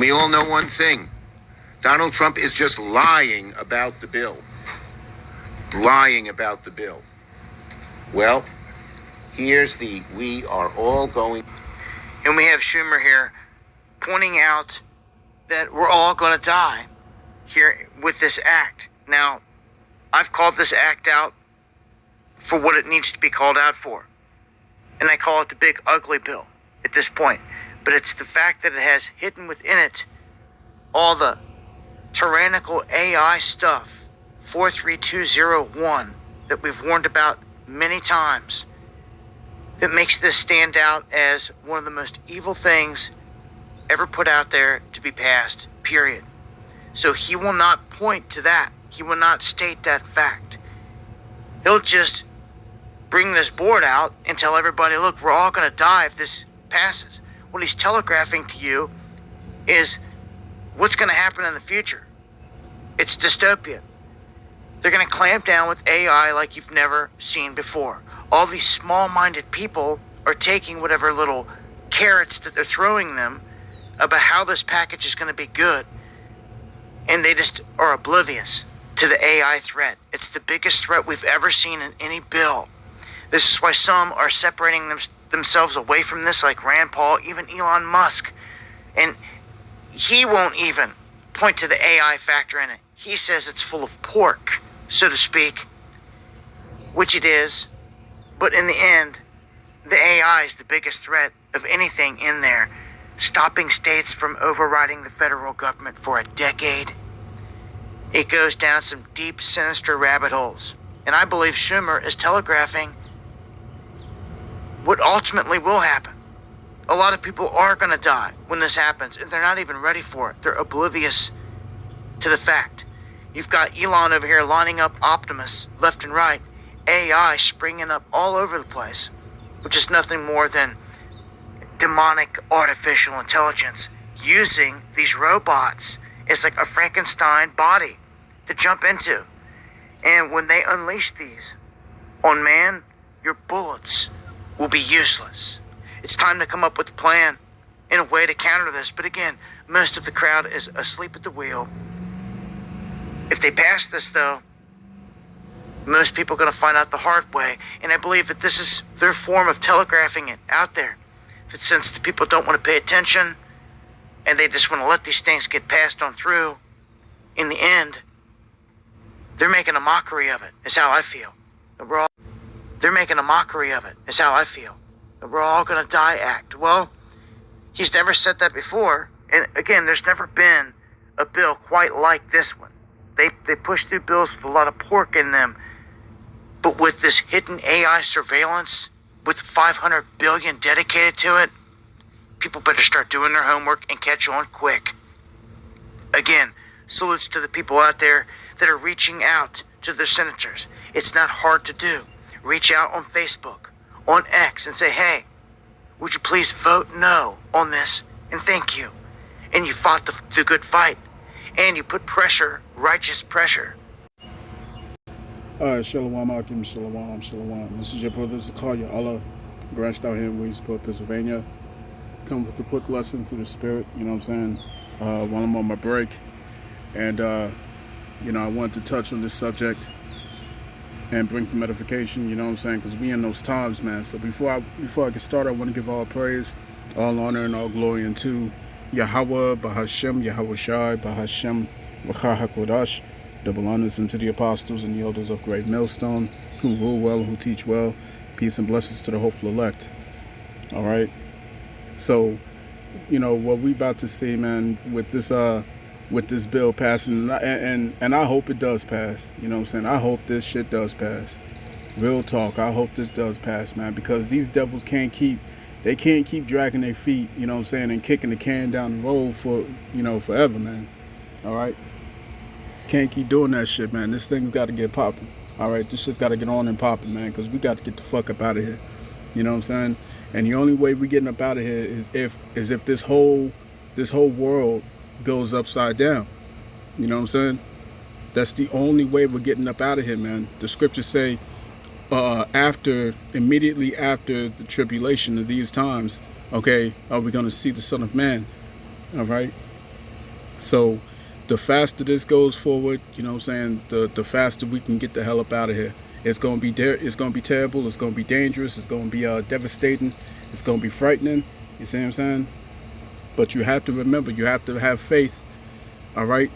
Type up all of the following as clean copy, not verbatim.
We all know one thing. Donald Trump is just lying about the bill. Lying about the bill. Well, we are all going. And we have Schumer here pointing out that we're all going to die here with this act. Now, I've called this act out for what it needs to be called out for. And I call it the big ugly bill at this point. But it's the fact that it has hidden within it all the tyrannical AI stuff, 43201, that we've warned about many times, that makes this stand out as one of the most evil things ever put out there to be passed, period. So he will not point to that. He will not state that fact. He'll just bring this board out and tell everybody, look, we're all going to die if this passes. What he's telegraphing to you is what's going to happen in the future. It's dystopia. They're going to clamp down with AI like you've never seen before. All these small-minded people are taking whatever little carrots that they're throwing them about how this package is going to be good, and they just are oblivious to the AI threat. It's the biggest threat we've ever seen in any bill. This is why some are separating themselves away from this, like Rand Paul, even Elon Musk. And he won't even point to the AI factor in it. He says it's full of pork, so to speak, which it is. But in the end, the AI is the biggest threat of anything in there, stopping states from overriding the federal government for a decade. It goes down some deep, sinister rabbit holes. And I believe Schumer is telegraphing what ultimately will happen. A lot of people are going to die when this happens, and they're not even ready for it. They're oblivious to the fact. You've got Elon over here lining up Optimus left and right, AI springing up all over the place, which is nothing more than demonic artificial intelligence using these robots as like a Frankenstein body to jump into. And when they unleash these on man, your bullets will be useless. It's time to come up with a plan and a way to counter this. But again, most of the crowd is asleep at the wheel. If they pass this, though, most people are going to find out the hard way. And I believe that this is their form of telegraphing it out there. That since the people don't want to pay attention and they just want to let these things get passed on through, in the end, they're making a mockery of it, is how I feel. They're making a mockery of it, is how I feel. We're all going to die act. Well, he's never said that before. And again, there's never been a bill quite like this one. They push through bills with a lot of pork in them. But with this hidden AI surveillance, with 500 billion dedicated to it, people better start doing their homework and catch on quick. Again, salutes to the people out there that are reaching out to their senators. It's not hard to do. Reach out on Facebook, on X, and say, hey, would you please vote no on this, and thank you. And you fought the good fight, and you put pressure, righteous pressure. Shalom Akim, Shalom. This is your brother Zakaria Allah, branched out here in Williamsport, Pennsylvania. Come with a quick lesson through the spirit, you know what I'm saying, while I'm on my break. And, I wanted to touch on this subject and bring some edification, you know what I'm saying, because we in those times, man. So before I get started, I want to give all praise, all honor, and all glory unto Yahweh, Bahashem, Yahweh Shai, Bahashem, Wachah HaKodash. Double honors unto the apostles and the elders of Great Millstone, who rule well, who teach well. Peace and blessings to the hopeful elect. All right. So, what we about to see, man, with this bill passing, and I hope it does pass. You know what I'm saying? I hope this shit does pass. Real talk. I hope this does pass, man, because these devils can't keep dragging their feet, you know what I'm saying, and kicking the can down the road for, forever, man. All right. Can't keep doing that shit, man. This thing's got to get popping. All right, this shit's got to get on and popping, man, because we got to get the fuck up out of here. You know what I'm saying? And the only way we getting up out of here is if this whole world goes upside down. You know what I'm saying? That's the only way we're getting up out of here, man. The scriptures say, immediately after the tribulation of these times, okay, are we going to see the Son of Man? All right. So the faster this goes forward, you know what I'm saying, the faster we can get the hell up out of here. It's gonna be it's gonna be terrible. It's gonna be dangerous. It's gonna be devastating. It's gonna be frightening. You see what I'm saying? But you have to remember, you have to have faith. All right,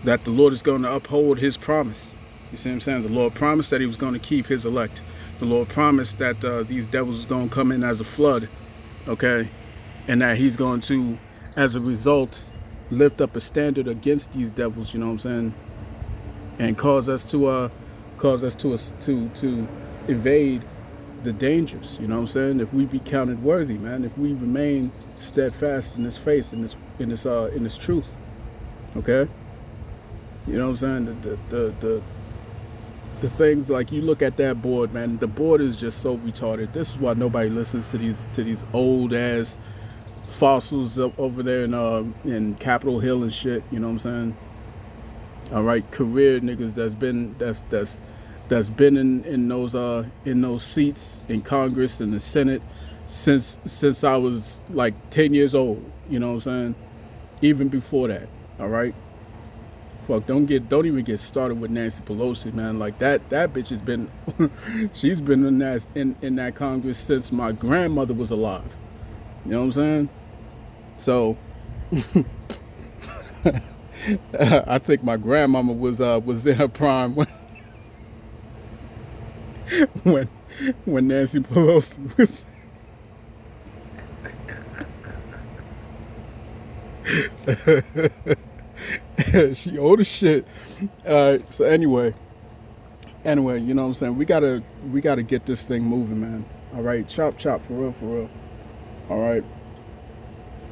that the Lord is going to uphold His promise. You see what I'm saying? The Lord promised that He was going to keep His elect. The Lord promised that these devils was going to come in as a flood, okay, and that He's going to, as a result, lift up a standard against these devils. You know what I'm saying? And cause us to evade the dangers. You know what I'm saying? If we be counted worthy, man. If we remain steadfast in this faith, in this truth, okay. You know what I'm saying? The things, like, you look at that board, man. The board is just so retarded. This is why nobody listens to these old ass fossils up over there in Capitol Hill and shit. You know what I'm saying? All right, career niggas that's been in those seats in Congress and the Senate since I was like 10 years old. You know what I'm saying? Even before that. All right. Fuck, don't even get started with Nancy Pelosi, man. Like that bitch has been she's been in that Congress since my grandmother was alive. You know what I'm saying? So I think my grandmama was in her prime when Nancy Pelosi was she old as shit. So anyway, you know what I'm saying? We gotta get this thing moving, man. All right, chop for real. All right,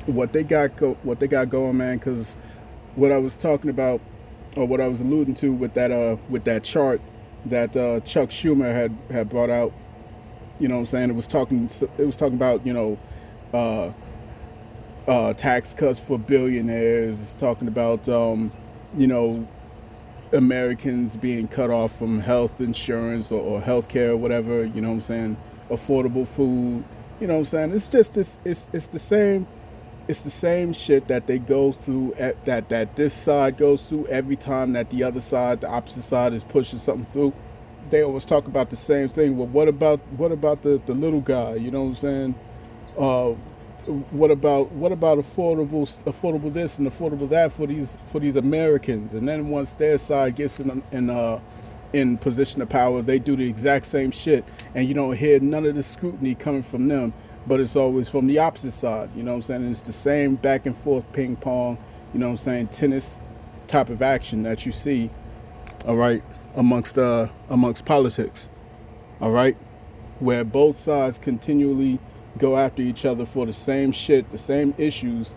what they got going, man. Because what I was talking about, or what I was alluding to with that chart that Chuck Schumer had brought out. You know what I'm saying? It was talking about, you know, tax cuts for billionaires. It's talking about, you know, Americans being cut off from health insurance or health care or whatever, you know what I'm saying? Affordable food, you know what I'm saying? It's just, it's the same shit that they go through, that this side goes through every time that the other side, the opposite side, is pushing something through. They always talk about the same thing. Well, what about the little guy, you know what I'm saying? What about affordable this and affordable that for these Americans? And then once their side gets in position of power, they do the exact same shit, and you don't hear none of the scrutiny coming from them, but it's always from the opposite side. You know what I'm saying? And it's the same back and forth ping pong, you know what I'm saying, tennis type of action that you see, all right, amongst politics, all right, where both sides continually go after each other for the same shit, the same issues,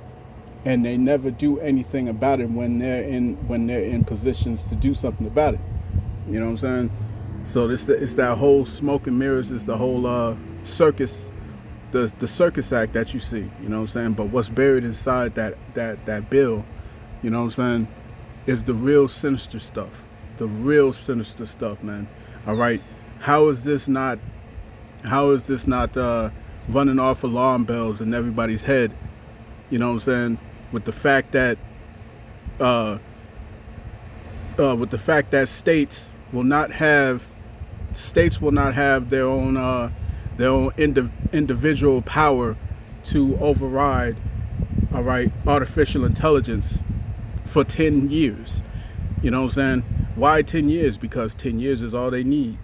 and they never do anything about it when they're in positions to do something about it. You know what I'm saying? So it's that whole smoke and mirrors. It's the whole circus, the circus act that you see. You know what I'm saying? But what's buried inside that bill, you know what I'm saying, is the real sinister stuff. The real sinister stuff, man. All right. How is this not running off alarm bells in everybody's head? You know what I'm saying? With the fact that states will not have their own individual power to override, all right, artificial intelligence for 10 years. You know what I'm saying? Why 10 years? Because 10 years is all they need.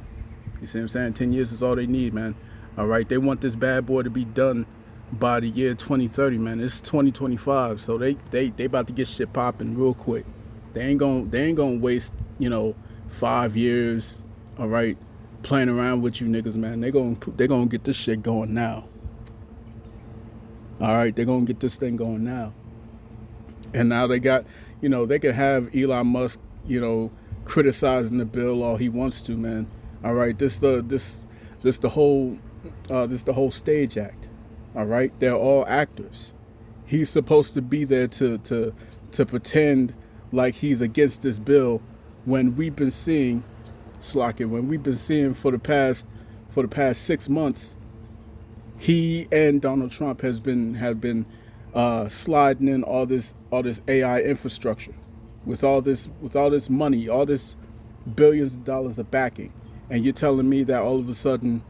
You see what I'm saying? 10 years is all they need, man. All right, they want this bad boy to be done by the year 2030, man. It's 2025, so they about to get shit popping real quick. They ain't gonna waste, you know, 5 years, all right, playing around with you niggas, man. They gonna get this shit going now. All right, they're gonna get this thing going now. And now they got, you know, they can have Elon Musk, you know, criticizing the bill all he wants to, man. All right, this the whole stage act. All right, they're all actors. He's supposed to be there to pretend like he's against this bill when we've been seeing for the past 6 months, he and Donald Trump have been sliding in all this AI infrastructure, with all this money, all this billions of dollars of backing, and you're telling me that all of a sudden,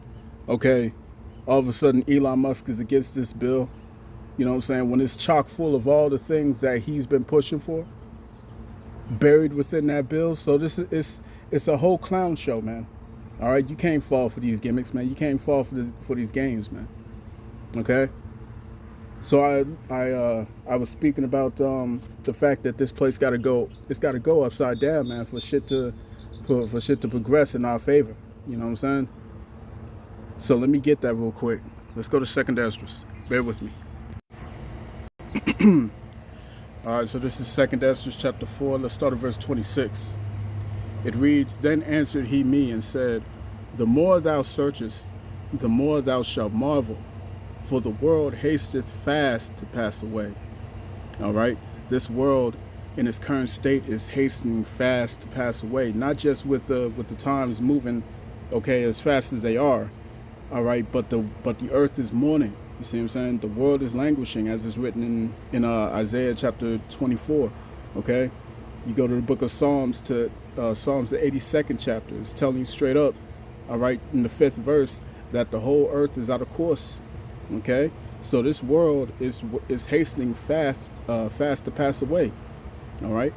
okay, all of a sudden Elon Musk is against this bill? You know what I'm saying? When it's chock full of all the things that he's been pushing for, buried within that bill. So this is it's a whole clown show, man. All right, you can't fall for these gimmicks, man. You can't fall for these games, man. Okay. So I was speaking about the fact that this place got to go. It's got to go upside down, man, for shit to progress in our favor. You know what I'm saying? So let me get that real quick. Let's go to 2nd Esdras. Bear with me. All right, so this is 2nd Esdras chapter 4. Let's start at verse 26. It reads, Then answered he me and said, The more thou searchest, the more thou shalt marvel, for the world hasteth fast to pass away. All right, this world in its current state is hastening fast to pass away, not just with the times moving, okay, as fast as they are. All right, but the earth is mourning. You see what I'm saying? The world is languishing, as is written in Isaiah chapter 24. Okay, you go to the book of Psalms, to Psalms the 82nd chapter. It's telling you straight up, all right, in the 5th verse, that the whole earth is out of course. Okay, so this world is hastening fast to pass away. All right,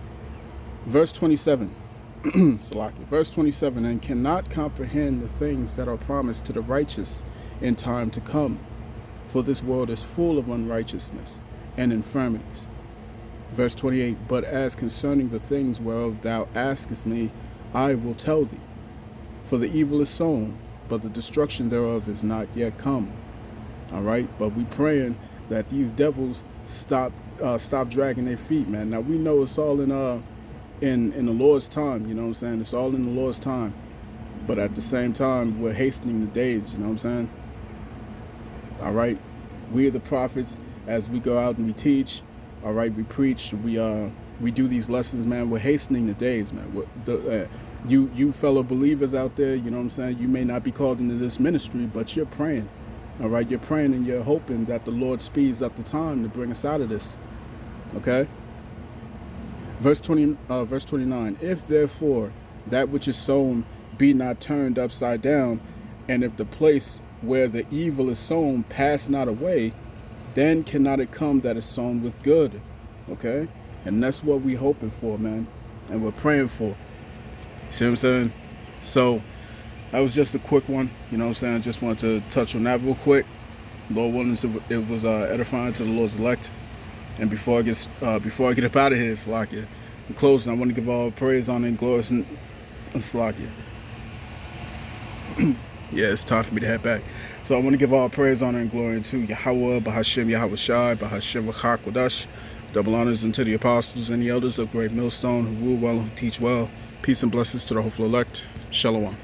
verse 27. Salaki. Verse 27, and cannot comprehend the things that are promised to the righteous in time to come. For this world is full of unrighteousness and infirmities. Verse 28, but as concerning the things whereof thou askest me, I will tell thee. For the evil is sown, but the destruction thereof is not yet come. All right, but we praying that these devils stop dragging their feet, man. Now we know it's all in the Lord's time, you know what I'm saying? It's all in the Lord's time. But at the same time, we're hastening the days, you know what I'm saying? All right, we are the prophets. As we go out and we teach, all right, we preach, we do these lessons, man. We're hastening the days, man. You fellow believers out there, you know what I'm saying? You may not be called into this ministry, but you're praying, all right? You're praying and you're hoping that the Lord speeds up the time to bring us out of this, okay? Verse 29, if therefore that which is sown be not turned upside down, and if the place where the evil is sown pass not away, then cannot it come that is sown with good. Okay? And that's what we're hoping for, man. And we're praying for. See what I'm saying? So that was just a quick one. You know what I'm saying? I just wanted to touch on that real quick. Lord willing, it was edifying to the Lord's elect. And before I get up out of here, Salakia, in closing, I want to give all praise, honor, and glory and Salakia. Yeah, it's time for me to head back. So I want to give all praise, honor, and glory to Yahweh, Bahashem, Yahweh Shai, Bahashem, Kodash. Double honors unto the apostles and the elders of Great Millstone who rule well and who teach well. Peace and blessings to the hopeful elect. Shalom.